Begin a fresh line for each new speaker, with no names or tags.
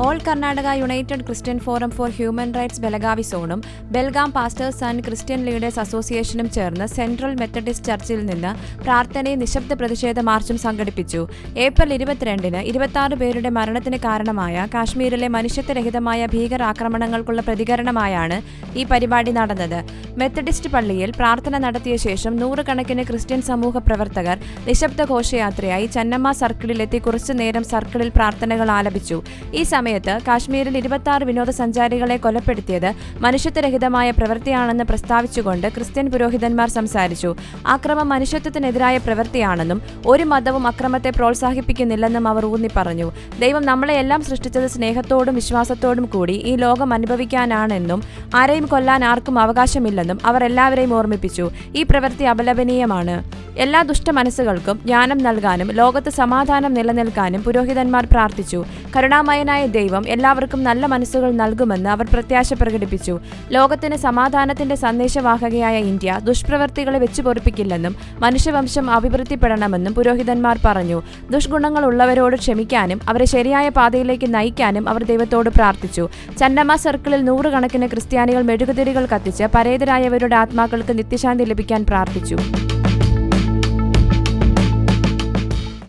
All Karnataka united Christian forum for human rights Belagavi സോണും Belgaum pastors and Christian leaders അസോസിയേഷനും ചേർന്ന് central Methodist ചർച്ചിൽ നിന്ന് പ്രാർത്ഥനയും നിശബ്ദ പ്രതിഷേധ മാർച്ചും സംഘടിപ്പിച്ചു. ഏപ്രിൽ 22-ന് 26 പേരുടെ മരണത്തിന് കാരണമായ കാശ്മീരിലെ മനുഷ്യത്വരഹിതമായ ഭീകരാക്രമണങ്ങൾക്കുള്ള പ്രതികരണമായാണ് ഈ പരിപാടി നടന്നത്. മെത്തഡിസ്റ്റ് പള്ളിയിൽ പ്രാർത്ഥന നടത്തിയ ശേഷം നൂറുകണക്കിന് ക്രിസ്ത്യൻ സമൂഹ പ്രവർത്തകർ നിശബ്ദ ഘോഷയാത്രയായി ചന്നമ്മ സർക്കിളിലെത്തി കുറച്ചുനേരം സർക്കിളിൽ പ്രാർത്ഥനകൾ ആലപിച്ചു. ഈ സമയത്ത് കാശ്മീരിൽ 26 വിനോദസഞ്ചാരികളെ കൊലപ്പെടുത്തിയത് മനുഷ്യത്വരഹിതമായ പ്രവൃത്തിയാണെന്ന് പ്രസ്താവിച്ചുകൊണ്ട് ക്രിസ്ത്യൻ പുരോഹിതന്മാർ സംസാരിച്ചു. അക്രമം മനുഷ്യത്വത്തിനെതിരായ പ്രവൃത്തിയാണെന്നും ഒരു മതവും അക്രമത്തെ പ്രോത്സാഹിപ്പിക്കുന്നില്ലെന്നും അവർ ഊന്നി പറഞ്ഞു. ദൈവം നമ്മളെയെല്ലാം സൃഷ്ടിച്ചത് സ്നേഹത്തോടും വിശ്വാസത്തോടും കൂടി ഈ ലോകം അനുഭവിക്കാനാണെന്നും ആരെയും കൊല്ലാൻ ആർക്കും അവകാശമില്ലെന്നും അവർ എല്ലാവരെയും ഓർമ്മിപ്പിച്ചു. ഈ പ്രവൃത്തി അപലപനീയമാണ്. എല്ലാ ദുഷ്ടമനസ്സുകൾക്കും ജ്ഞാനം നൽകാനും ലോകത്ത് സമാധാനം നിലനിൽക്കാനും പുരോഹിതന്മാർ പ്രാർത്ഥിച്ചു. കരുണാമയനായ ദൈവം എല്ലാവർക്കും നല്ല മനസ്സുകൾ നൽകുമെന്ന് അവർ പ്രത്യാശ പ്രകടിപ്പിച്ചു. ലോകത്തിന് സമാധാനത്തിന്റെ സന്ദേശവാഹകയായ ഇന്ത്യ ദുഷ്പ്രവൃത്തികളെ വെച്ചുപൊറിപ്പിക്കില്ലെന്നും മനുഷ്യവംശം അഭിവൃദ്ധിപ്പെടണമെന്നും പുരോഹിതന്മാർ പറഞ്ഞു. ദുഷ്ഗുണങ്ങൾ ഉള്ളവരോട് ക്ഷമിക്കാനും അവരെ ശരിയായ പാതയിലേക്ക് നയിക്കാനും അവർ ദൈവത്തോട് പ്രാർത്ഥിച്ചു. ചന്നമ്മ സർക്കിളിൽ നൂറുകണക്കിന് ക്രിസ്ത്യാനികൾ മെഴുകുതിരികൾ കത്തിച്ച് പരേതരായവരുടെ ആത്മാക്കൾക്ക് നിത്യശാന്തി ലഭിക്കാൻ പ്രാർത്ഥിച്ചു.